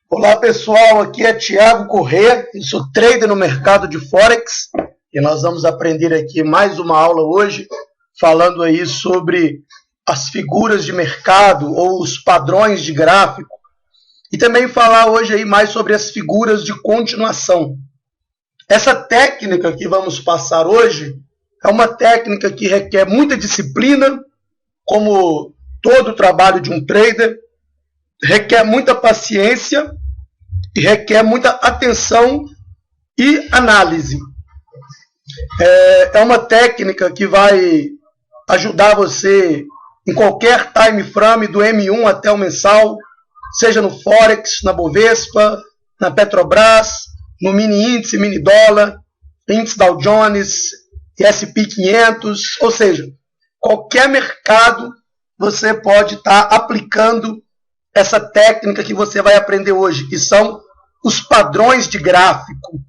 Olá pessoal, aqui é Thiago Corrêa, eu sou trader no mercado de Forex e nós vamos aprender aqui mais uma aula hoje, falando aí sobre as figuras de mercado ou os padrões de gráfico e também falar hoje aí mais sobre as figuras de continuação. Essa técnica que vamos passar hoje é uma técnica que requer muita disciplina, como todo o trabalho de um trader, requer muita paciência e requer muita atenção e análise. É uma técnica que vai ajudar você em qualquer time frame, do M1 até o mensal, seja no Forex, na Bovespa, na Petrobras, no mini índice, mini dólar, índice Dow Jones, S&P 500, ou seja, qualquer mercado você pode estar aplicando essa técnica que você vai aprender hoje, que são os padrões de gráfico.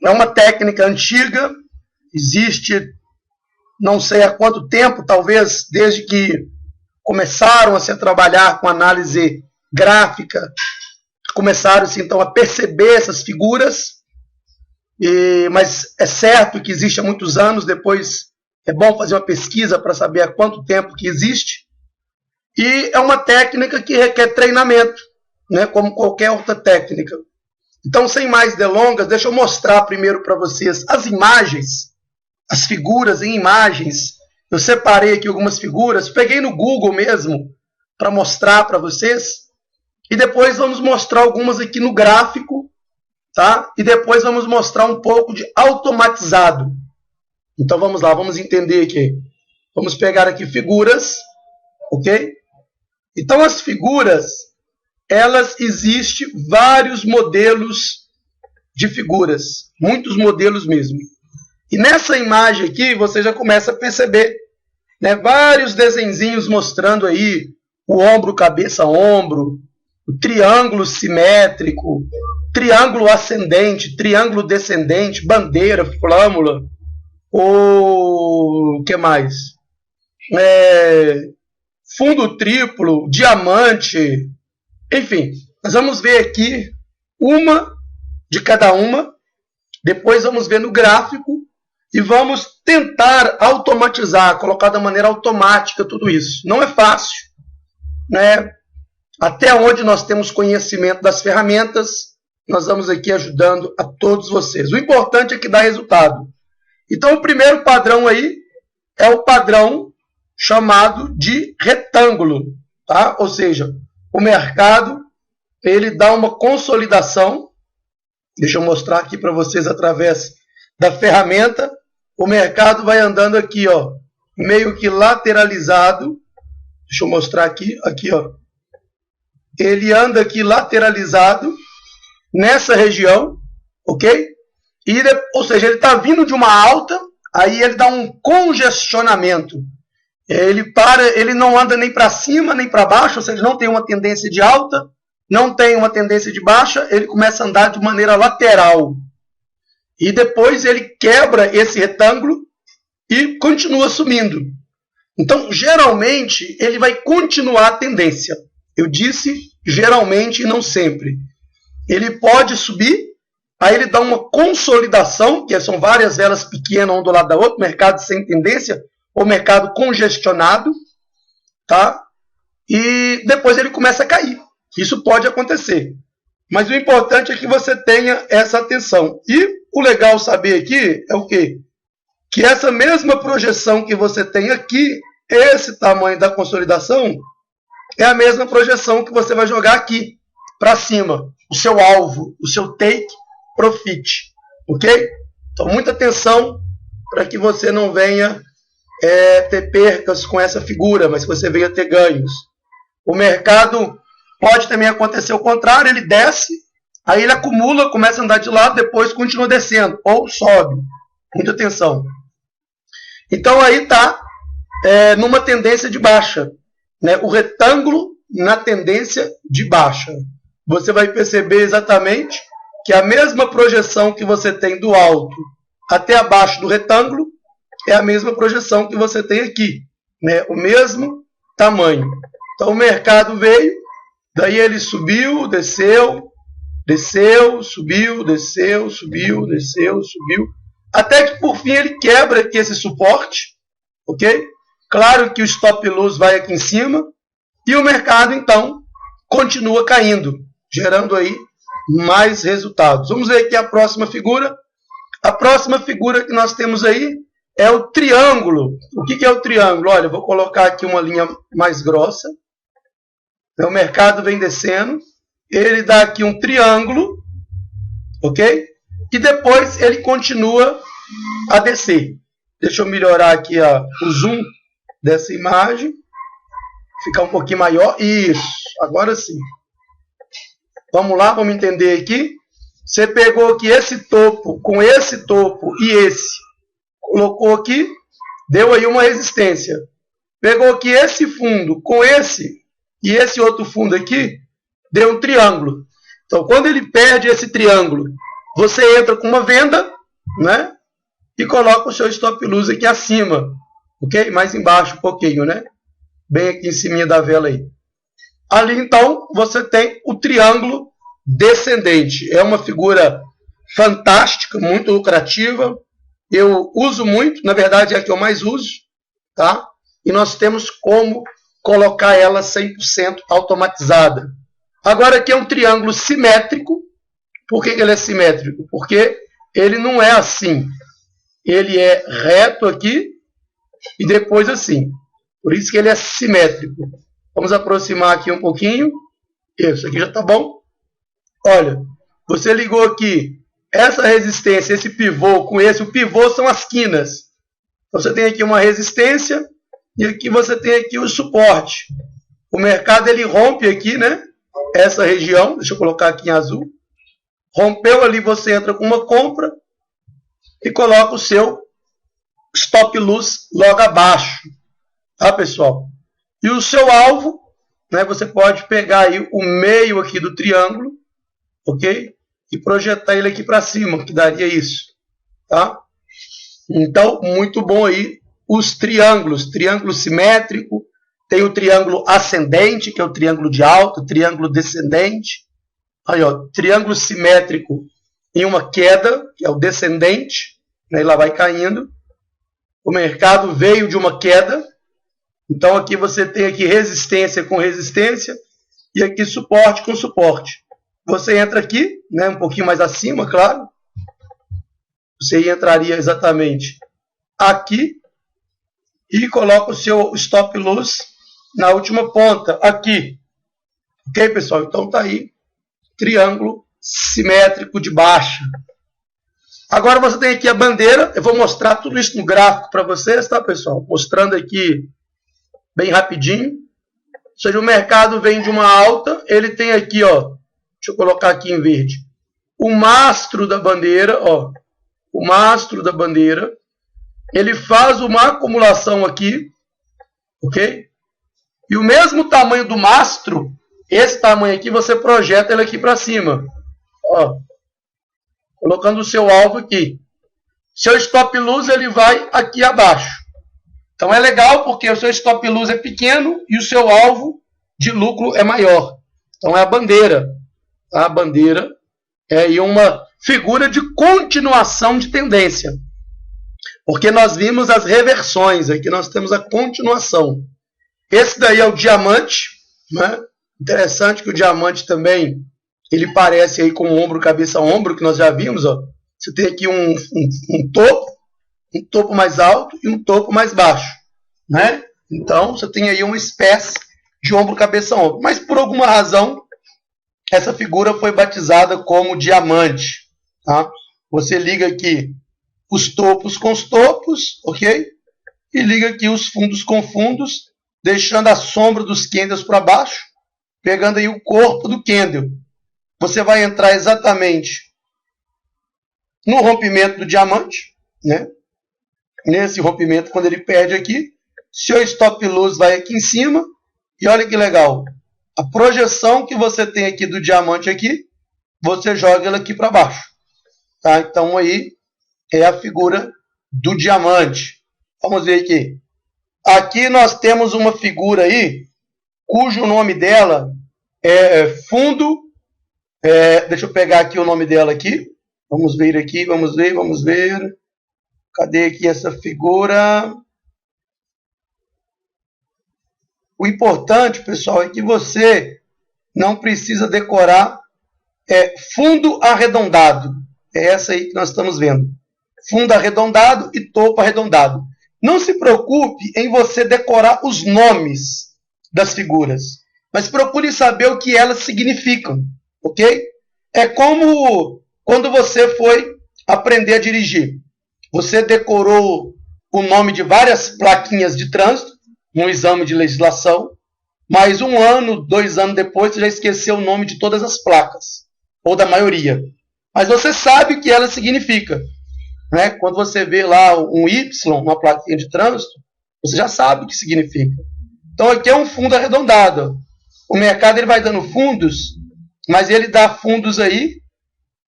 É uma técnica antiga, existe não sei há quanto tempo, talvez desde que começaram a se trabalhar com análise gráfica, começaram-se então a perceber essas figuras, mas é certo que existe há muitos anos, depois é bom fazer uma pesquisa para saber há quanto tempo que existe. E é uma técnica que requer treinamento, né, como qualquer outra técnica. Então, sem mais delongas, deixa eu mostrar primeiro para vocês as imagens, as figuras em imagens. Eu separei aqui algumas figuras, peguei no Google mesmo para mostrar para vocês. E depois vamos mostrar algumas aqui no gráfico, tá? E depois vamos mostrar um pouco de automatizado. Então vamos lá, vamos entender aqui. Vamos pegar aqui figuras, ok? Então, as figuras, elas existem vários modelos de figuras, muitos modelos mesmo. E nessa imagem aqui, você já começa a perceber, né, vários desenhinhos mostrando aí o ombro, cabeça, ombro, o triângulo simétrico, triângulo ascendente, triângulo descendente, bandeira, flâmula, o que mais? Fundo triplo, diamante, enfim, nós vamos ver aqui uma de cada uma, depois vamos ver no gráfico e vamos tentar automatizar, colocar da maneira automática tudo isso. Não é fácil, né? Até onde nós temos conhecimento das ferramentas, nós vamos aqui ajudando a todos vocês. O importante é que dá resultado. Então, o primeiro padrão aí é o padrão chamado de retângulo, tá? Ou seja, o mercado ele dá uma consolidação. Deixa eu mostrar aqui para vocês através da ferramenta. O mercado vai andando aqui, ó, meio que lateralizado. Deixa eu mostrar aqui, ó. Ele anda aqui lateralizado nessa região, ok? Ou seja, ele está vindo de uma alta, aí ele dá um congestionamento. Ele não anda nem para cima nem para baixo, ou seja, não tem uma tendência de alta, não tem uma tendência de baixa, ele começa a andar de maneira lateral. E depois ele quebra esse retângulo e continua subindo. Então, geralmente, ele vai continuar a tendência. Eu disse geralmente e não sempre. Ele pode subir, aí ele dá uma consolidação, que são várias velas pequenas, um do lado da outra, mercado sem tendência, ou mercado congestionado, tá? E depois ele começa a cair. Isso pode acontecer. Mas o importante é que você tenha essa atenção. E o legal saber aqui é o quê? Que essa mesma projeção que você tem aqui, esse tamanho da consolidação, é a mesma projeção que você vai jogar aqui, para cima. O seu alvo, o seu take profit. Ok? Então, muita atenção para que você não venha ter percas com essa figura, mas que você venha ter ganhos. O mercado pode também acontecer o contrário, ele desce, aí ele acumula, começa a andar de lado, depois continua descendo, ou sobe. Muita atenção. Então aí está numa tendência de baixa, né? O retângulo na tendência de baixa. Você vai perceber exatamente que a mesma projeção que você tem do alto até abaixo do retângulo é a mesma projeção que você tem aqui, né? O mesmo tamanho. Então o mercado veio, daí ele subiu, desceu, Desceu, subiu, desceu, subiu, desceu, subiu. Até que por fim ele quebra aqui esse suporte. Ok? Claro que o stop loss vai aqui em cima. E o mercado então continua caindo, gerando aí mais resultados. Vamos ver aqui a próxima figura. A próxima figura que nós temos aí é o triângulo. O que é o triângulo? Olha, eu vou colocar aqui uma linha mais grossa. O mercado vem descendo. Ele dá aqui um triângulo. Ok? E depois ele continua a descer. Deixa eu melhorar aqui o zoom dessa imagem. Ficar um pouquinho maior. Isso. Agora sim. Vamos lá, vamos entender aqui. Você pegou aqui esse topo com esse topo e esse. Colocou aqui, deu aí uma resistência. Pegou aqui esse fundo com esse e esse outro fundo aqui, deu um triângulo. Então, quando ele perde esse triângulo, você entra com uma venda, né? E coloca o seu stop loss aqui acima. Ok? Mais embaixo um pouquinho, né? Bem aqui em cima da vela aí. Ali, então, você tem o triângulo descendente. É uma figura fantástica, muito lucrativa. Eu uso muito, na verdade é a que eu mais uso, tá? E nós temos como colocar ela 100% automatizada. Agora aqui é um triângulo simétrico. Por que ele é simétrico? Porque ele não é assim. Ele é reto aqui e depois assim. Por isso que ele é simétrico. Vamos aproximar aqui um pouquinho. Isso aqui já está bom. Olha, você ligou aqui essa resistência, esse pivô com esse. O pivô são as quinas. Você tem aqui uma resistência e aqui você tem aqui o suporte. O mercado ele rompe aqui, né? Essa região. Deixa eu colocar aqui em azul. Rompeu ali, você entra com uma compra e coloca o seu stop loss logo abaixo. Tá, pessoal? E o seu alvo, né, você pode pegar aí o meio aqui do triângulo, ok? E projetar ele aqui para cima, que daria isso, tá? Então, muito bom aí os triângulos. Triângulo simétrico, tem o triângulo ascendente, que é o triângulo de alta, triângulo descendente. Aí, ó, triângulo simétrico em uma queda, que é o descendente, né, lá vai caindo. O mercado veio de uma queda. Então aqui você tem aqui resistência com resistência e aqui suporte com suporte. Você entra aqui, né, um pouquinho mais acima, claro. Você entraria exatamente aqui e coloca o seu stop loss na última ponta, aqui. Ok, pessoal? Então tá aí, triângulo simétrico de baixa. Agora você tem aqui a bandeira. Eu vou mostrar tudo isso no gráfico para vocês, tá, pessoal? Mostrando aqui bem rapidinho. Ou seja, o mercado vem de uma alta, ele tem aqui, ó, deixa eu colocar aqui em verde, o mastro da bandeira, ó, o mastro da bandeira, ele faz uma acumulação aqui, ok? E o mesmo tamanho do mastro, esse tamanho aqui, você projeta ele aqui para cima, ó, colocando o seu alvo aqui. Seu stop loss, ele vai aqui abaixo. Então é legal porque o seu stop loss é pequeno e o seu alvo de lucro é maior. Então é a bandeira. A bandeira é uma figura de continuação de tendência. Porque nós vimos as reversões, aqui nós temos a continuação. Esse daí é o diamante, né? Interessante que o diamante também, ele parece aí com o ombro, cabeça, ombro, que nós já vimos, ó. Você tem aqui um topo mais alto e um topo mais baixo, né? Então, você tem aí uma espécie de ombro, cabeça, ombro. Mas, por alguma razão, essa figura foi batizada como diamante, tá? Você liga aqui os topos com os topos, ok? E liga aqui os fundos com fundos, deixando a sombra dos candles para baixo, pegando aí o corpo do candle. Você vai entrar exatamente no rompimento do diamante, né? Nesse rompimento, quando ele perde aqui, seu stop loss vai aqui em cima. E olha que legal. A projeção que você tem aqui do diamante aqui, você joga ela aqui para baixo. Tá? Então aí é a figura do diamante. Vamos ver aqui. Aqui nós temos uma figura aí, cujo nome dela é fundo Deixa eu pegar aqui o nome dela aqui. Vamos ver aqui, vamos ver. Cadê aqui essa figura? O importante, pessoal, é que você não precisa decorar fundo arredondado. É essa aí que nós estamos vendo. Fundo arredondado e topo arredondado. Não se preocupe em você decorar os nomes das figuras, mas procure saber o que elas significam, ok? É como quando você foi aprender a dirigir. Você decorou o nome de várias plaquinhas de trânsito, um exame de legislação, mas 1 ano, 2 anos depois, você já esqueceu o nome de todas as placas, ou da maioria. Mas você sabe o que ela significa. Né? Quando você vê lá um Y, uma plaquinha de trânsito, você já sabe o que significa. Então aqui é um fundo arredondado. O mercado ele vai dando fundos, mas ele dá fundos aí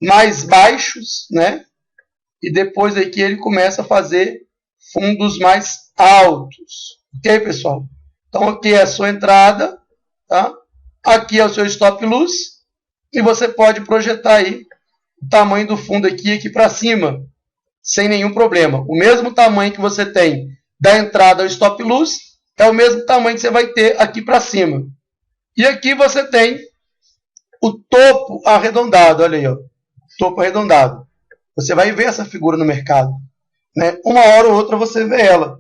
mais baixos, né? E depois aqui ele começa a fazer fundos mais altos. Ok, pessoal? Então aqui é a sua entrada, tá? Aqui é o seu stop loss e você pode projetar aí o tamanho do fundo aqui para cima, sem nenhum problema. O mesmo tamanho que você tem da entrada ao stop loss é o mesmo tamanho que você vai ter aqui para cima. E aqui você tem o topo arredondado, olha aí, ó, topo arredondado. Você vai ver essa figura no mercado, né? Uma hora ou outra você vê ela,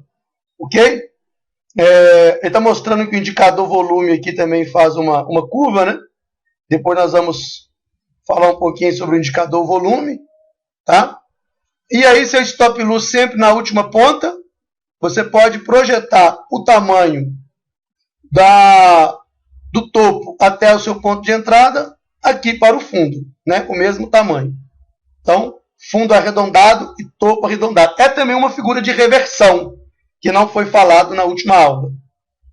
ok? Ele está mostrando que o indicador volume aqui também faz uma curva, né? Depois nós vamos falar um pouquinho sobre o indicador volume, tá? E aí seu stop loss sempre na última ponta, você pode projetar o tamanho do topo até o seu ponto de entrada aqui para o fundo, né? O mesmo tamanho. Então, fundo arredondado e topo arredondado. É também uma figura de reversão, que não foi falado na última aula.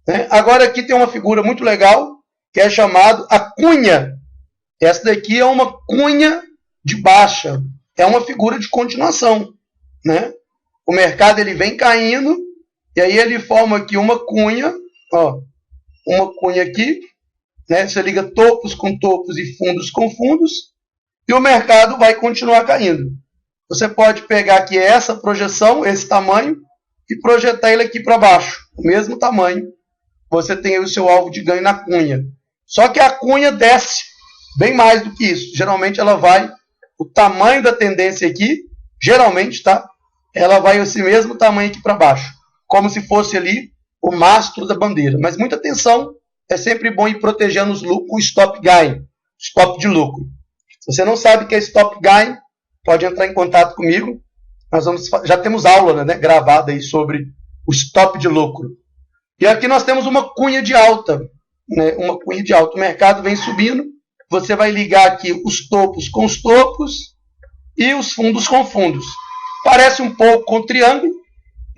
Né? Agora aqui tem uma figura muito legal, que é chamada a cunha. Essa daqui é uma cunha de baixa. É uma figura de continuação. Né? O mercado ele vem caindo, e aí ele forma aqui uma cunha, ó, uma cunha aqui, né? Você liga topos com topos e fundos com fundos, e o mercado vai continuar caindo. Você pode pegar aqui essa projeção, esse tamanho, e projetar ele aqui para baixo, o mesmo tamanho. Você tem aí o seu alvo de ganho na cunha. Só que a cunha desce bem mais do que isso. Geralmente ela vai, o tamanho da tendência aqui, geralmente, tá? Ela vai esse mesmo tamanho aqui para baixo, como se fosse ali o mastro da bandeira. Mas muita atenção, é sempre bom ir protegendo os lucros com stop gain, stop de lucro. Se você não sabe o que é stop gain, pode entrar em contato comigo. Nós já temos aula, né, gravada aí sobre o stop de lucro. E aqui nós temos uma cunha de alta. Né, uma cunha de alta. O mercado vem subindo. Você vai ligar aqui os topos com os topos e os fundos com fundos. Parece um pouco com triângulo,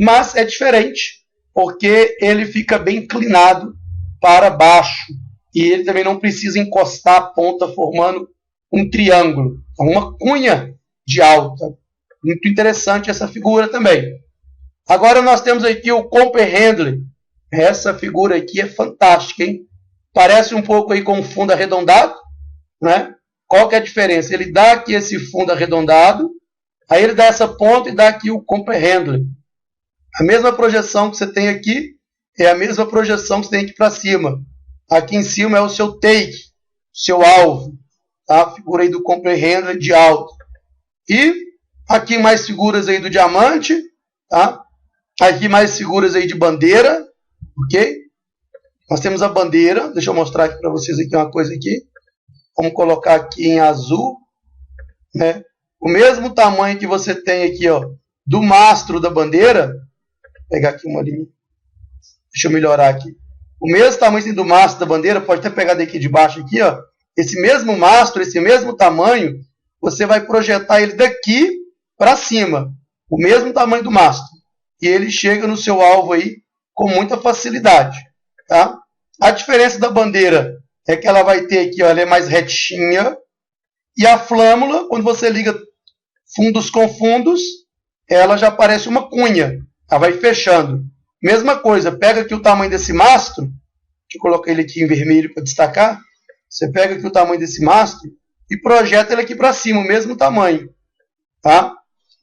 mas é diferente, porque ele fica bem inclinado para baixo. E ele também não precisa encostar a ponta formando um triângulo. É uma cunha de alta. Muito interessante essa figura também. Agora nós temos aqui o Comper-Handley. Essa figura aqui é fantástica, hein? Parece um pouco aí com um fundo arredondado, né? Qual que é a diferença? Ele dá aqui esse fundo arredondado, aí ele dá essa ponta e dá aqui o Comper-Handley. A mesma projeção que você tem aqui é a mesma projeção que você tem aqui para cima. Aqui em cima é o seu take, seu alvo. Tá? A figura aí do Comper-Handley de alto. E aqui mais figuras aí do diamante, tá? Aqui mais figuras aí de bandeira, ok? Nós temos a bandeira, deixa eu mostrar aqui para vocês aqui uma coisa aqui. Vamos colocar aqui em azul, né? O mesmo tamanho que você tem aqui, ó, do mastro da bandeira. Vou pegar aqui uma linha. Deixa eu melhorar aqui. O mesmo tamanho do mastro da bandeira, pode até pegar daqui de baixo aqui, ó. Esse mesmo mastro, esse mesmo tamanho, você vai projetar ele daqui para cima, o mesmo tamanho do mastro, e ele chega no seu alvo aí com muita facilidade, tá? A diferença da bandeira é que ela vai ter aqui, ó, ela é mais retinha, e a flâmula, quando você liga fundos com fundos, ela já parece uma cunha, ela vai fechando. Mesma coisa, pega aqui o tamanho desse mastro, deixa eu colocar ele aqui em vermelho para destacar, você pega aqui o tamanho desse mastro, e projeta ele aqui para cima, o mesmo tamanho. Tá?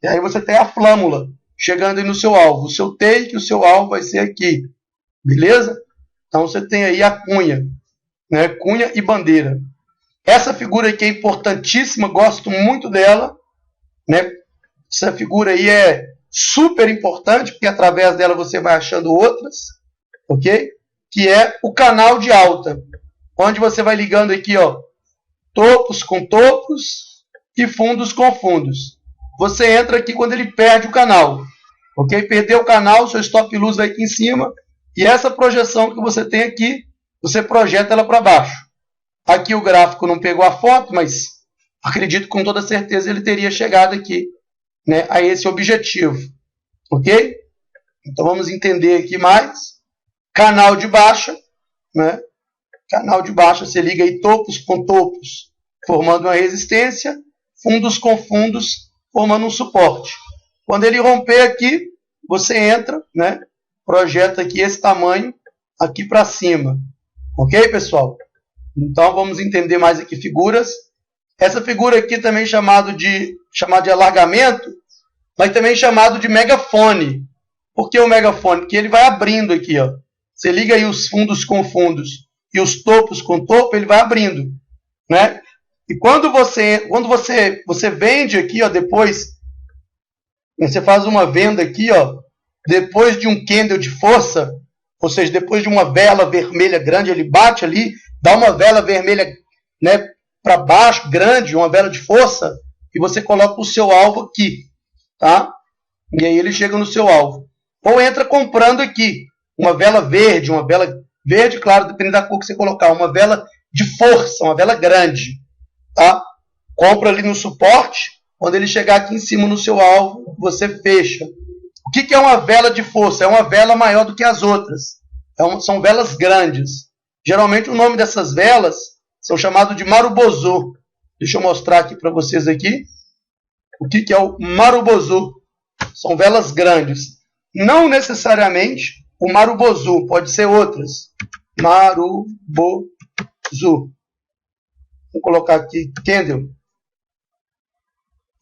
E aí você tem a flâmula chegando aí no seu alvo. O seu take, o seu alvo vai ser aqui. Beleza? Então você tem aí a cunha. Né? Cunha e bandeira. Essa figura aqui é importantíssima, gosto muito dela. Né? Essa figura aí é super importante, porque através dela você vai achando outras. Ok? Que é o canal de alta. Onde você vai ligando aqui, ó, topos com topos e fundos com fundos. Você entra aqui quando ele perde o canal. Ok? Perdeu o canal, seu stop loss vai aqui em cima. E essa projeção que você tem aqui, você projeta ela para baixo. Aqui o gráfico não pegou a foto, mas acredito com toda certeza ele teria chegado aqui, né, a esse objetivo. Ok? Então vamos entender aqui mais. Canal de baixa, né? Canal de baixa, você liga aí topos com topos, formando uma resistência, fundos com fundos, formando um suporte. Quando ele romper aqui, você entra, né? Projeta aqui esse tamanho aqui para cima. Ok, pessoal? Então vamos entender mais aqui figuras. Essa figura aqui também chamado de alargamento, mas também chamado de megafone. Por que o megafone? Porque ele vai abrindo aqui, ó. Você liga aí os fundos com fundos e os topos com topo, ele vai abrindo, né? E quando você vende aqui, ó, depois você faz uma venda aqui, ó, depois de um candle de força, ou seja, depois de uma vela vermelha grande, ele bate ali, dá uma vela vermelha, né, para baixo, grande, uma vela de força, e você coloca o seu alvo aqui, tá? E aí ele chega no seu alvo. Ou entra comprando aqui, uma vela verde, claro, dependendo da cor que você colocar, uma vela de força, uma vela grande, tá? Compra ali no suporte, quando ele chegar aqui em cima no seu alvo, você fecha. O que é uma vela de força? É uma vela maior do que as outras. São velas grandes. Geralmente o nome dessas velas são chamados de marubozu. Deixa eu mostrar aqui para vocês aqui. O que é o marubozu? São velas grandes. Não necessariamente o marubozu, pode ser outras. Marubozu. Vou colocar aqui candle,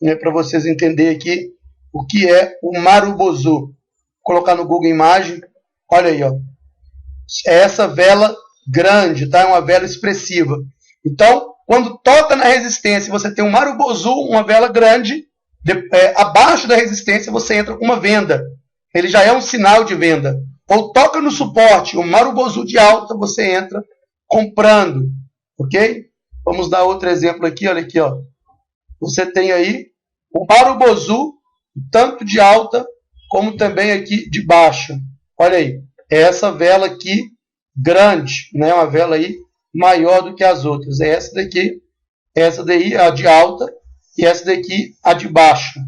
né, para vocês entenderem aqui o que é o marubozu. Vou colocar no Google Imagem. Olha aí, ó. É essa vela grande, tá? É uma vela expressiva. Então, quando toca na resistência, você tem um marubozu, uma vela grande, abaixo da resistência você entra com uma venda. Ele já é um sinal de venda. Ou toca no suporte, o marubozu de alta, você entra comprando. Ok? Vamos dar outro exemplo aqui, olha aqui, ó. Você tem aí o marubozu, tanto de alta, como também aqui de baixa. Olha aí, é essa vela aqui grande, né? Uma vela aí maior do que as outras. É essa daí a de alta e essa daqui a de baixa.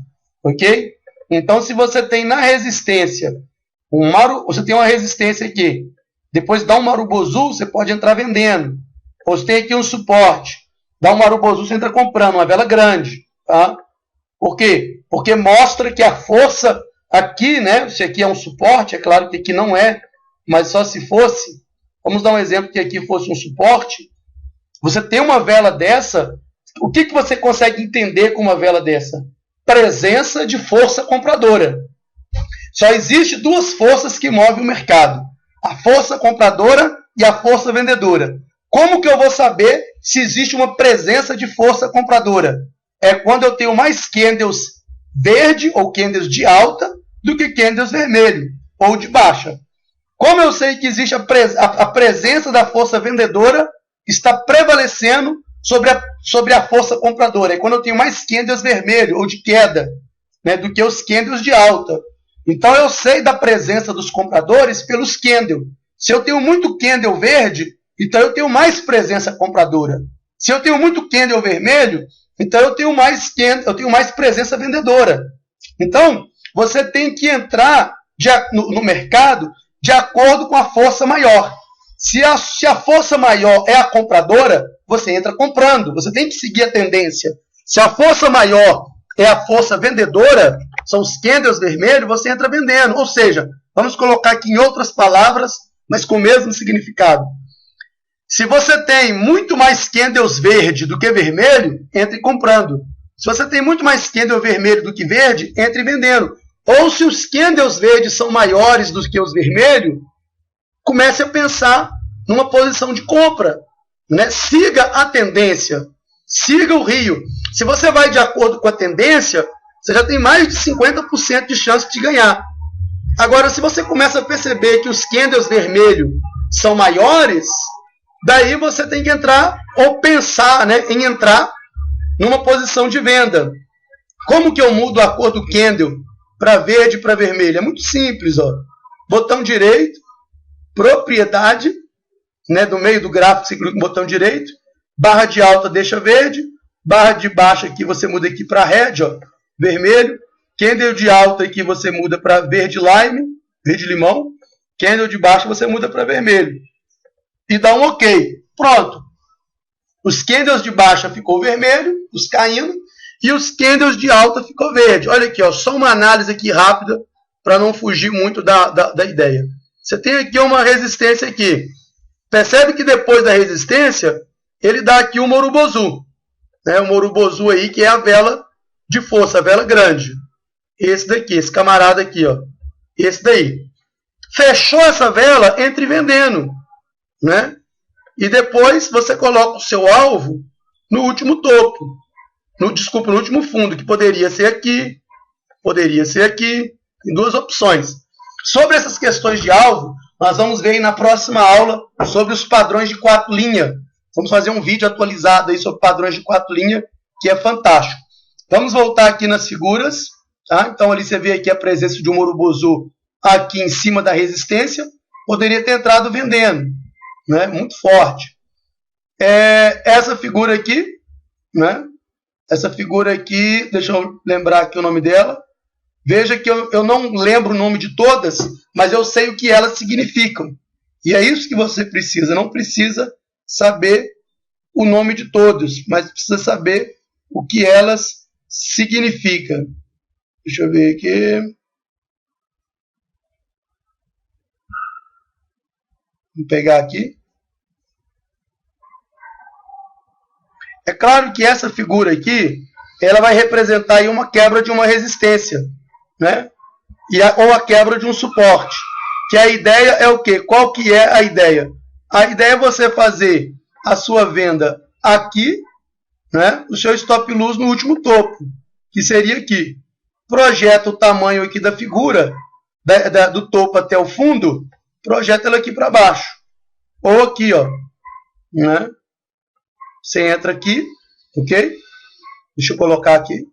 Ok? Então, se você tem na resistência, você tem uma resistência aqui, depois dá um marubozu, você pode entrar vendendo. Ou você tem aqui um suporte, dá um marubozu, você entra comprando, uma vela grande. Tá? Por quê? Porque mostra que a força aqui, né? Se aqui é um suporte, é claro que aqui não é, mas só se fosse, vamos dar um exemplo que aqui fosse um suporte, você tem uma vela dessa, o que você consegue entender com uma vela dessa? Presença de força compradora. Só existe duas forças que movem o mercado, a força compradora e a força vendedora. Como que eu vou saber se existe uma presença de força compradora? É quando eu tenho mais candles verde ou candles de alta do que candles vermelho ou de baixa. Como eu sei que existe a presença da força vendedora está prevalecendo sobre a força compradora? É quando eu tenho mais candles vermelho ou de queda, né, do que os candles de alta. Então eu sei da presença dos compradores pelos candles. Se eu tenho muito candle verde, então eu tenho mais presença compradora. Se eu tenho muito candle vermelho, então eu tenho mais presença vendedora. Então, você tem que entrar no mercado de acordo com a força maior. Se a força maior é a compradora, você entra comprando. Você tem que seguir a tendência. Se a força maior é a força vendedora, são os candles vermelhos, você entra vendendo. Ou seja, vamos colocar aqui em outras palavras, mas com o mesmo significado. Se você tem muito mais candles verde do que vermelho, entre comprando. Se você tem muito mais candle vermelho do que verde, entre vendendo. Ou se os candles verdes são maiores do que os vermelhos, comece a pensar numa posição de compra, né? Siga a tendência, siga o rio. Se você vai de acordo com a tendência, você já tem mais de 50% de chance de ganhar. Agora, se você começa a perceber que os candles vermelhos são maiores, daí você tem que entrar ou pensar, né, em entrar numa posição de venda. Como que eu mudo a cor do candle para verde e para vermelho? É muito simples, ó. Botão direito, propriedade, né, do meio do gráfico você clica com o botão direito, barra de alta deixa verde, barra de baixo aqui você muda aqui para red, ó, vermelho, candle de alta aqui você muda para verde lime, verde limão, candle de baixo você muda para vermelho. E dá um OK. Pronto. Os candles de baixa ficou vermelho, os caindo, e os candles de alta ficou verde. Olha aqui, ó, só uma análise aqui rápida para não fugir muito da ideia. Você tem aqui uma resistência aqui. Percebe que depois da resistência, ele dá aqui um Morubozu. Né? O Morubozu aí, que é a vela de força, a vela grande. Esse daqui, esse camarada aqui, ó. Esse daí. Fechou essa vela, entre vendendo. Né? E depois você coloca o seu alvo no último topo. No último fundo, que poderia ser aqui, poderia ser aqui. Tem duas opções. Sobre essas questões de alvo, nós vamos ver aí na próxima aula sobre os padrões de 4 linhas. Vamos fazer um vídeo atualizado aí sobre padrões de 4 linhas, que é fantástico. Vamos voltar aqui nas figuras. Tá? Então ali você vê aqui a presença de um Morubozu aqui em cima da resistência. Poderia ter entrado vendendo. Né? Muito forte. Essa figura aqui, né? Essa figura aqui, deixa eu lembrar aqui o nome dela. Veja que eu não lembro o nome de todas, mas eu sei o que elas significam. E é isso que você precisa. Não precisa saber o nome de todos, mas precisa saber o que elas significam. Deixa eu ver aqui. Vou pegar aqui. É claro que essa figura aqui, ela vai representar aí uma quebra de uma resistência, né? Ou a quebra de um suporte. Que a ideia é o quê? Qual que é a ideia? A ideia é você fazer a sua venda aqui, né? O seu stop loss no último topo, que seria aqui. Projeta o tamanho aqui da figura, do topo até o fundo, projeta ela aqui para baixo. Ou aqui, ó, né? Você entra aqui, ok? Deixa eu colocar aqui.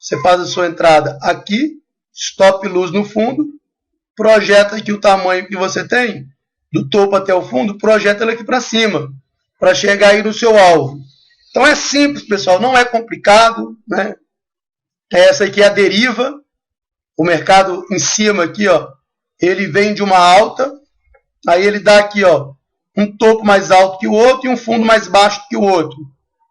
Você faz a sua entrada aqui, stop loss no fundo, projeta aqui o tamanho que você tem, do topo até o fundo, projeta ela aqui para cima, para chegar aí no seu alvo. Então é simples, pessoal, não é complicado, né? Essa aqui é a deriva, o mercado em cima aqui, ó, ele vem de uma alta, aí ele dá aqui, ó, um topo mais alto que o outro e um fundo mais baixo que o outro.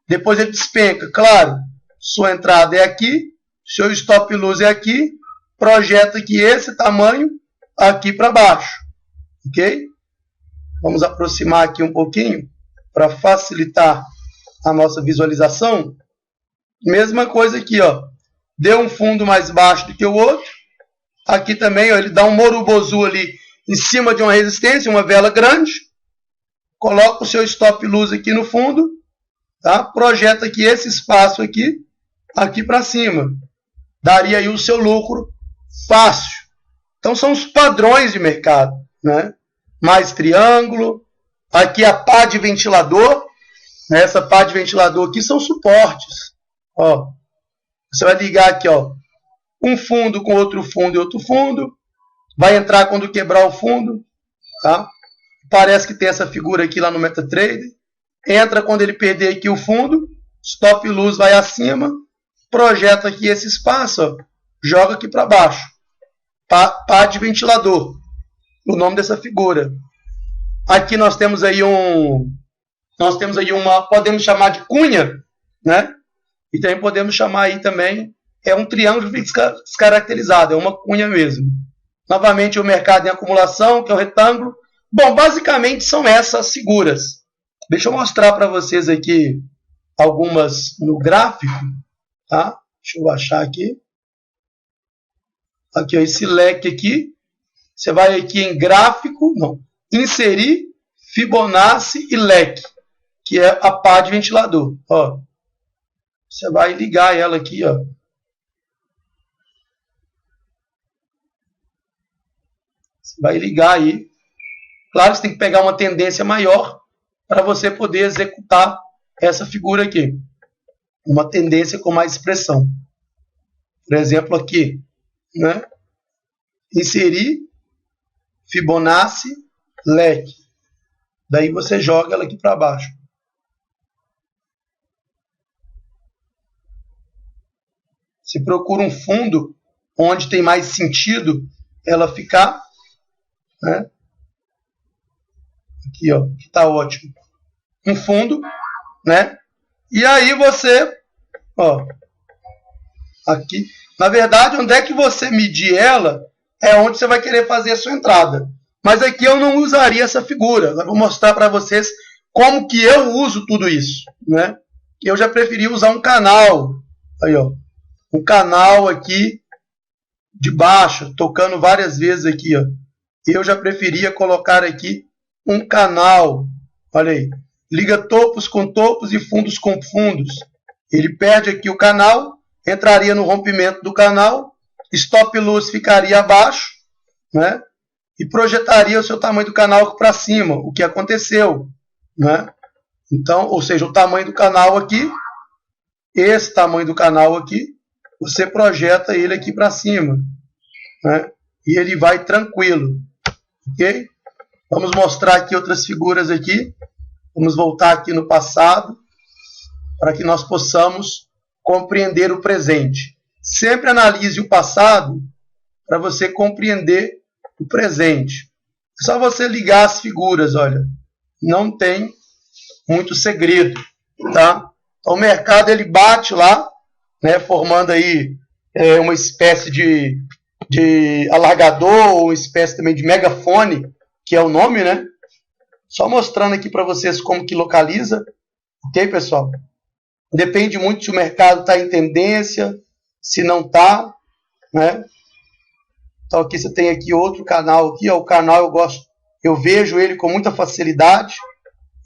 Depois ele despenca. Claro, sua entrada é aqui, seu stop loss é aqui, projeta aqui esse tamanho aqui para baixo. Ok? Vamos aproximar aqui um pouquinho para facilitar a nossa visualização. Mesma coisa aqui, ó. Deu um fundo mais baixo do que o outro. Aqui também, ó, ele dá um Morubozu ali em cima de uma resistência, uma vela grande. Coloca o seu stop loss aqui no fundo, tá? Projeta aqui esse espaço aqui para cima. Daria aí o seu lucro fácil. Então são os padrões de mercado, né? Mais triângulo, aqui a pá de ventilador, né? Essa pá de ventilador aqui são suportes. Ó, você vai ligar aqui, ó, um fundo com outro fundo e outro fundo, vai entrar quando quebrar o fundo, tá? Parece que tem essa figura aqui lá no MetaTrader. Entra quando ele perder aqui o fundo. Stop loss vai acima. Projeta aqui esse espaço. Ó, joga aqui para baixo. Pá de ventilador. O nome dessa figura. Aqui nós temos aí podemos chamar de cunha, né? E também podemos chamar aí também, é um triângulo descaracterizado. É uma cunha mesmo. Novamente o mercado em acumulação, que é o retângulo. Bom, basicamente são essas figuras. Deixa eu mostrar para vocês aqui algumas no gráfico, tá? Deixa eu achar aqui. Aqui, ó, esse leque aqui. Você vai aqui em gráfico, não, inserir, Fibonacci e leque, que é a pá de ventilador. Ó, você vai ligar ela aqui, ó. Você vai ligar aí. Claro que você tem que pegar uma tendência maior para você poder executar essa figura aqui. Uma tendência com mais expressão. Por exemplo, aqui, né? Inserir, Fibonacci, leque. Daí você joga ela aqui para baixo. Você procura um fundo onde tem mais sentido ela ficar, né? Aqui, ó, que tá ótimo. Um fundo, né? E aí você, ó, aqui, na verdade, onde é que você medir ela é onde você vai querer fazer a sua entrada. Mas aqui eu não usaria essa figura. Eu vou mostrar para vocês como que eu uso tudo isso, né? Eu já preferi usar um canal, aí, ó, um canal aqui de baixo, tocando várias vezes aqui, ó. Eu já preferia colocar aqui um canal, olha aí, liga topos com topos e fundos com fundos. Ele perde aqui o canal, entraria no rompimento do canal, stop loss ficaria abaixo, né? E projetaria o seu tamanho do canal para cima, o que aconteceu, né? Então, ou seja, o tamanho do canal aqui, esse tamanho do canal aqui, você projeta ele aqui para cima, né? E ele vai tranquilo, ok? Vamos mostrar aqui outras figuras aqui. Vamos voltar aqui no passado para que nós possamos compreender o presente. Sempre analise o passado para você compreender o presente. É só você ligar as figuras, olha. Não tem muito segredo, tá? Então, o mercado ele bate lá, né, formando aí uma espécie de alargador ou uma espécie também de megafone, que é o nome, né? Só mostrando aqui para vocês como que localiza, ok, pessoal? Depende muito se o mercado está em tendência, se não está, né? Então aqui você tem aqui outro canal aqui, ó, o canal eu gosto, eu vejo ele com muita facilidade.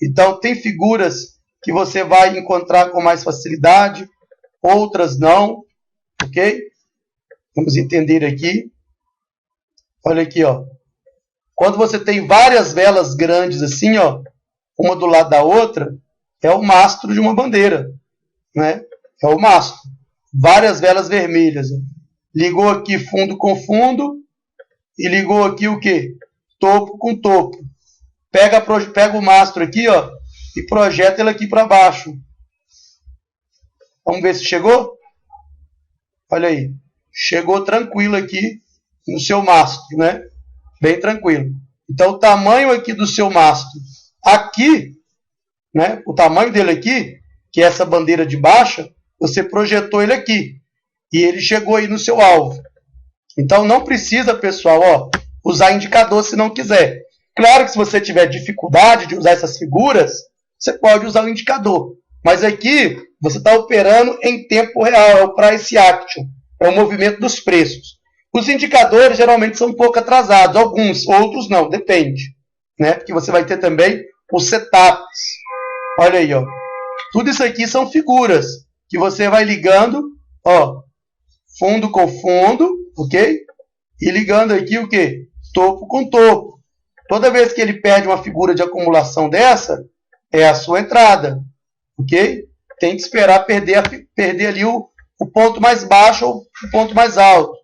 Então tem figuras que você vai encontrar com mais facilidade, outras não, ok? Vamos entender aqui. Olha aqui, ó. Quando você tem várias velas grandes assim, ó, uma do lado da outra, é o mastro de uma bandeira, né? É o mastro. Várias velas vermelhas. Ó. Ligou aqui fundo com fundo e ligou aqui o quê? Topo com topo. Pega o mastro aqui, ó, e projeta ele aqui para baixo. Vamos ver se chegou? Olha aí. Chegou tranquilo aqui no seu mastro, né? Bem tranquilo. Então, o tamanho aqui do seu mastro, aqui, né? O tamanho dele aqui, que é essa bandeira de baixa, você projetou ele aqui. E ele chegou aí no seu alvo. Então, não precisa, pessoal, ó, usar indicador se não quiser. Claro que se você tiver dificuldade de usar essas figuras, você pode usar o indicador. Mas aqui, você está operando em tempo real, é o price action, é o movimento dos preços. Os indicadores geralmente são um pouco atrasados, alguns, outros não, depende, né? Porque você vai ter também os setups. Olha aí, ó. Tudo isso aqui são figuras que você vai ligando, ó, fundo com fundo, ok? E ligando aqui o quê? Topo com topo. Toda vez que ele perde uma figura de acumulação dessa, é a sua entrada, ok? Tem que esperar perder ali o ponto mais baixo ou o ponto mais alto.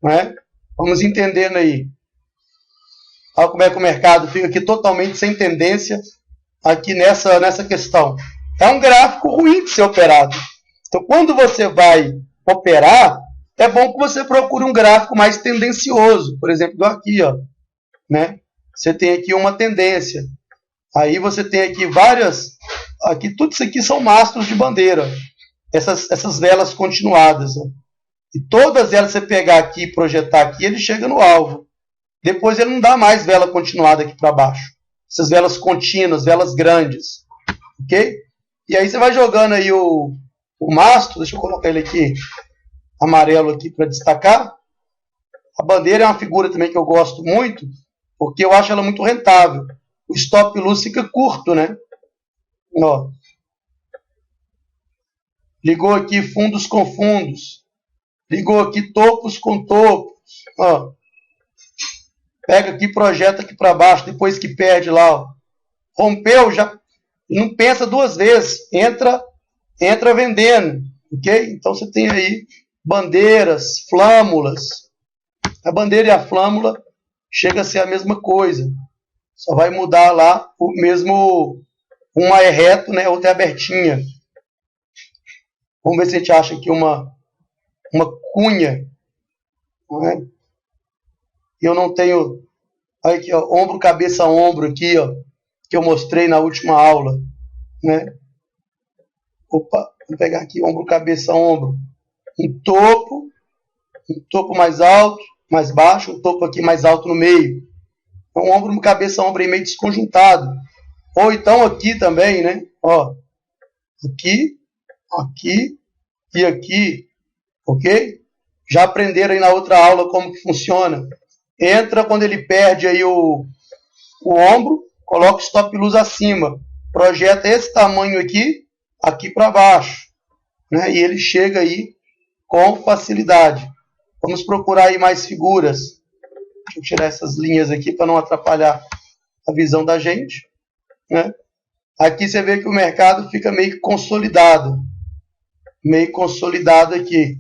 Né? Vamos entendendo aí. Olha como é que o mercado fica aqui totalmente sem tendência aqui nessa questão. É um gráfico ruim de ser operado. Então, quando você vai operar, é bom que você procure um gráfico mais tendencioso. Por exemplo, aqui, ó, né? Você tem aqui uma tendência. Aí você tem aqui várias... Aqui, tudo isso aqui são mastros de bandeira. Essas velas continuadas, ó. E todas elas, você pegar aqui e projetar aqui, ele chega no alvo. depois ele não dá mais vela continuada aqui para baixo. Essas velas contínuas, velas grandes. Ok? E aí você vai jogando aí o mastro, deixa eu colocar ele aqui, amarelo aqui para destacar. A bandeira é uma figura também que eu gosto muito, porque eu acho ela muito rentável. O stop luz fica curto, né? Ó. Ligou aqui fundos com fundos. Ligou aqui topos com topos. Ó. Pega aqui, projeta aqui para baixo, depois que perde lá. Ó. Rompeu, já não pensa duas vezes. Entra vendendo. Ok? Então você tem aí bandeiras, flâmulas. A bandeira e a flâmula chega a ser a mesma coisa. Só vai mudar lá o mesmo. Uma é reto, né? Outra é abertinha. Vamos ver se a gente acha aqui uma cunha. Não é? Eu não tenho. Olha aqui, ó, ombro, cabeça, ombro aqui, ó, que eu mostrei na última aula, né? Opa, vou pegar aqui ombro, cabeça, ombro. Um topo mais alto, mais baixo, um topo aqui mais alto no meio. Então, ombro, cabeça, ombro aí meio desconjuntado. Ou então aqui também, né? Ó, aqui, aqui e aqui, ok? Já aprenderam aí na outra aula como que funciona. Entra quando ele perde aí o ombro, coloca o stop luz acima, projeta esse tamanho aqui para baixo, né? E ele chega aí com facilidade. Vamos procurar aí mais figuras. Deixa eu tirar essas linhas aqui para não atrapalhar a visão da gente, né? Aqui você vê que o mercado fica meio consolidado. Meio consolidado aqui,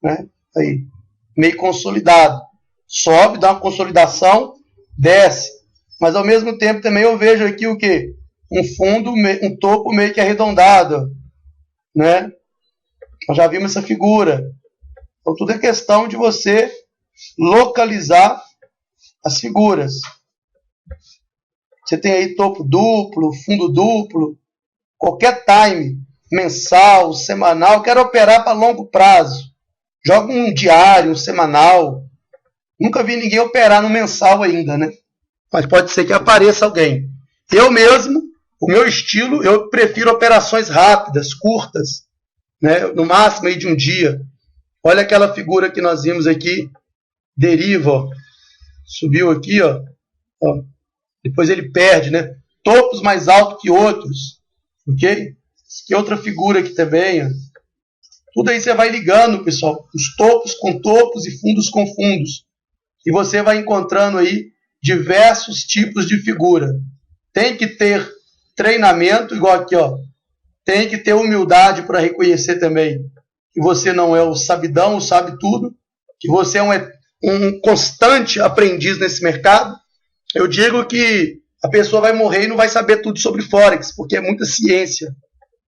né? Aí, meio consolidado. Sobe, dá uma consolidação, desce. Mas ao mesmo tempo também eu vejo aqui o quê? Um topo meio que arredondado, né? Nós já vimos essa figura. Então tudo é questão de você localizar as figuras. Você tem aí topo duplo, fundo duplo, qualquer time, mensal, semanal, quero operar para longo prazo. Joga um diário, um semanal. Nunca vi ninguém operar no mensal ainda, né? Mas pode ser que apareça alguém. Eu mesmo, o meu estilo, eu prefiro operações rápidas, curtas, né? No máximo aí de um dia. Olha aquela figura que nós vimos aqui, deriva, ó. Subiu aqui, ó. Depois ele perde, né? Topos mais altos que outros, ok? Que outra figura aqui também, ó. Tudo aí você vai ligando, pessoal, os topos com topos e fundos com fundos. E você vai encontrando aí diversos tipos de figura. Tem que ter treinamento, igual aqui, ó. Tem que ter humildade para reconhecer também que você não é o sabidão, o sabe tudo, que você é um constante aprendiz nesse mercado. Eu digo que a pessoa vai morrer e não vai saber tudo sobre Forex, porque é muita ciência.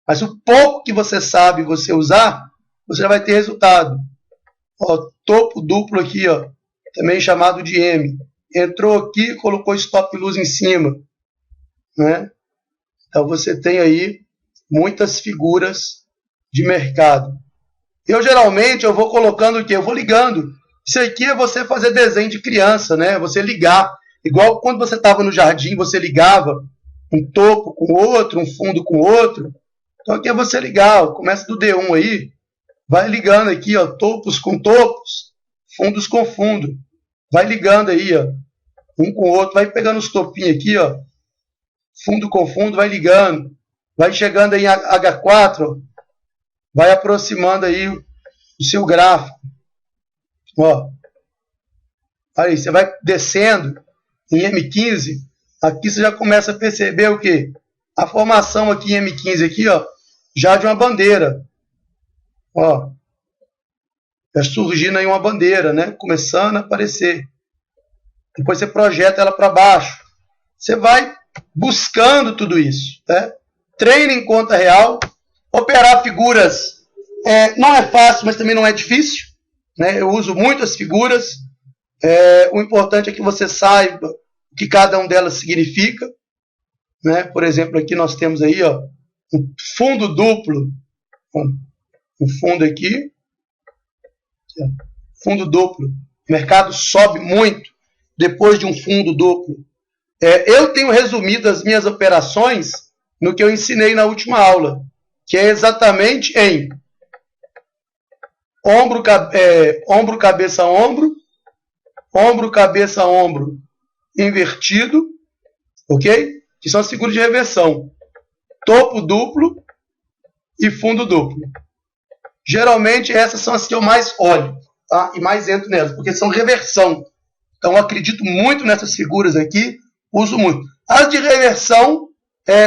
Mas o pouco que você sabe você usar, você já vai ter resultado. Ó, topo duplo aqui, ó, também chamado de M. Entrou aqui, colocou stop luz em cima, né? Então você tem aí muitas figuras de mercado. Eu geralmente eu vou colocando o quê? Eu vou ligando. Isso aqui é você fazer desenho de criança, né? Você ligar. Igual quando você estava no jardim, você ligava um topo com outro, um fundo com outro. Então aqui é você ligar. Ó, começa do D1 aí. Vai ligando aqui, ó, topos com topos, fundos com fundo. Vai ligando aí, ó, um com o outro. Vai pegando os topinhos aqui, ó, fundo com fundo, vai ligando. Vai chegando aí em H4, ó, vai aproximando aí o seu gráfico. Ó. Aí você vai descendo em M15. Aqui você já começa a perceber o quê? A formação aqui em M15 aqui, ó, já de uma bandeira. Ó, já surgindo aí uma bandeira, né? Começando a aparecer. Depois você projeta ela para baixo. Você vai buscando tudo isso, né? Treina em conta real. Operar figuras não é fácil, mas também não é difícil, né? Eu uso muitas figuras. O importante é que você saiba o que cada uma delas significa, né? Por exemplo, aqui nós temos aí, ó, um fundo duplo. Um fundo aqui. Fundo duplo. O mercado sobe muito. depois de um fundo duplo. Eu tenho resumido as minhas operações no que eu ensinei na última aula, que é exatamente em ombro, cabeça, ombro, cabeça, ombro, invertido, ok? Que são as figuras de reversão. Topo duplo e fundo duplo. Geralmente essas são as que eu mais olho, tá? E mais entro nelas, porque são reversão. Então eu acredito muito nessas figuras aqui, uso muito. As de reversão,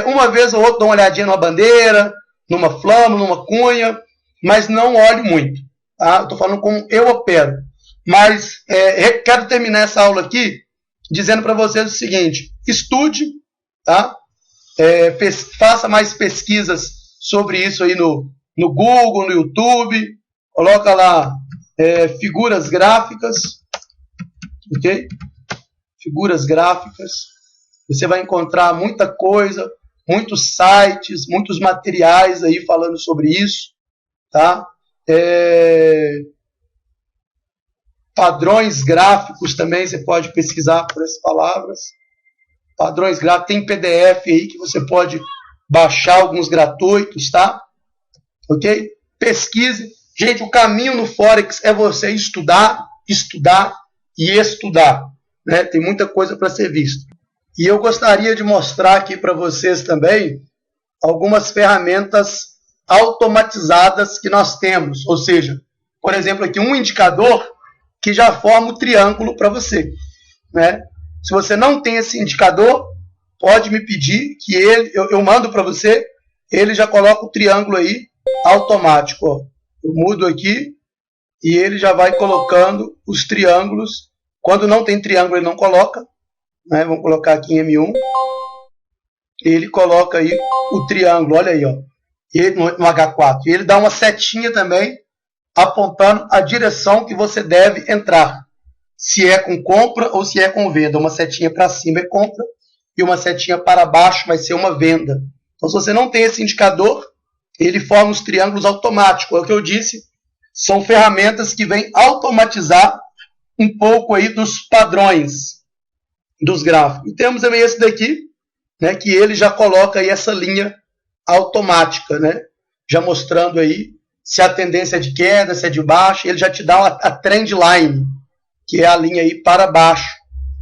uma vez ou outra dou uma olhadinha numa bandeira, numa flama, numa cunha, mas não olho muito. Tá? Estou falando como eu opero. Mas quero terminar essa aula aqui dizendo para vocês o seguinte: estude, tá? Faça mais pesquisas sobre isso aí no Google, no YouTube. Coloca lá figuras gráficas, ok? Figuras gráficas. Você vai encontrar muita coisa, muitos sites, muitos materiais aí falando sobre isso, tá? Padrões gráficos também, você pode pesquisar por essas palavras. Padrões gráficos, tem PDF aí que você pode baixar, alguns gratuitos, tá? Ok? Pesquise. Gente, o caminho no Forex é você estudar, estudar e estudar, né? Tem muita coisa para ser vista. E eu gostaria de mostrar aqui para vocês também algumas ferramentas automatizadas que nós temos. Ou seja, por exemplo, aqui um indicador que já forma o triângulo para você, né? Se você não tem esse indicador, pode me pedir que eu mando para você, ele já coloca o triângulo aí automático. Ó. Eu mudo aqui e ele já vai colocando os triângulos. Quando não tem triângulo, ele não coloca. Né? Vamos colocar aqui em M1. Ele coloca aí o triângulo, olha aí, ó, no H4. E ele dá uma setinha também, apontando a direção que você deve entrar. Se é com compra ou se é com venda. Uma setinha para cima é compra e uma setinha para baixo vai ser uma venda. Então, se você não tem esse indicador, ele forma os triângulos automáticos. É o que eu disse, são ferramentas que vêm automatizar um pouco aí dos padrões dos gráficos. E temos também esse daqui, né, que ele já coloca aí essa linha automática, né, já mostrando aí se a tendência é de queda, se é de baixa. Ele já te dá a trend line, que é a linha aí para baixo,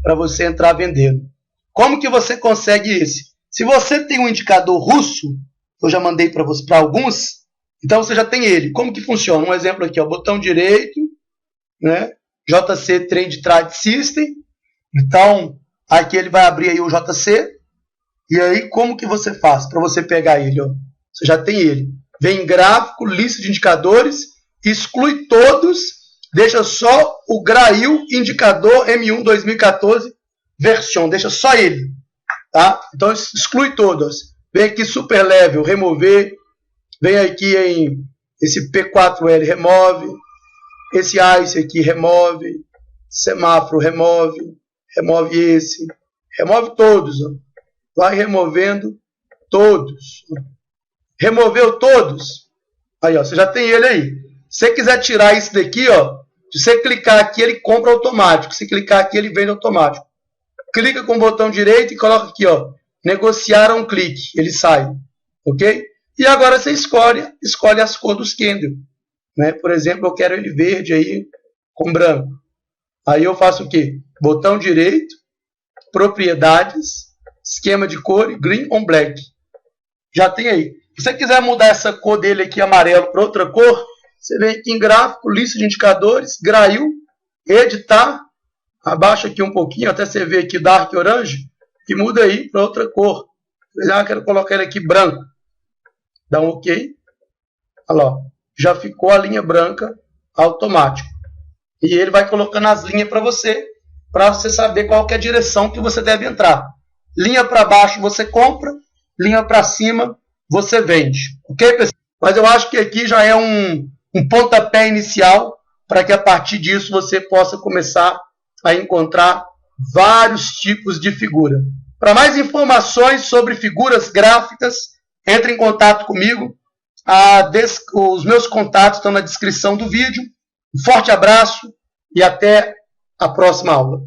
para você entrar vendendo. Como que você consegue esse? Se você tem um indicador russo, eu já mandei para alguns, então você já tem ele. Como que funciona? Um exemplo aqui, ó, botão direito, né? JC Trade System. Então, aqui ele vai abrir aí o JC. E aí, como que você faz para você pegar ele? Ó? Você já tem ele. Vem em gráfico, lista de indicadores, exclui todos, deixa só o Grail indicador M1 2014 version, deixa só ele. Tá? Então, exclui todos. Vem aqui Super Level, remover. Vem aqui em esse P4L, remove. Esse ICE aqui, remove. Semáforo, remove. Remove esse. Remove todos. Ó. Vai removendo todos. Removeu todos. Aí, ó, você já tem ele aí. Se você quiser tirar isso daqui, ó, se você clicar aqui, ele compra automático. Se clicar aqui, ele vende automático. Clica com o botão direito e coloca aqui, ó, negociar a um clique. Ele sai. Ok? E agora você escolhe as cores dos candles. Né? Por exemplo, eu quero ele verde aí com branco. Aí eu faço o quê? Botão direito, propriedades, esquema de cor, green on black. Já tem aí. Se você quiser mudar essa cor dele aqui, amarelo, para outra cor, você vem aqui em gráfico, lista de indicadores, Grail, editar, abaixa aqui um pouquinho, até você ver aqui dark orange, e muda aí para outra cor. Eu quero colocar ele aqui branco. Dá um OK. Olha lá, já ficou a linha branca automático. E ele vai colocando as linhas para você saber qual que é a direção que você deve entrar. Linha para baixo você compra, linha para cima você vende. Ok, pessoal? Mas eu acho que aqui já é um pontapé inicial para que a partir disso você possa começar a encontrar vários tipos de figura. Para mais informações sobre figuras gráficas, entre em contato comigo. Os meus contatos estão na descrição do vídeo. Um forte abraço e até a próxima aula.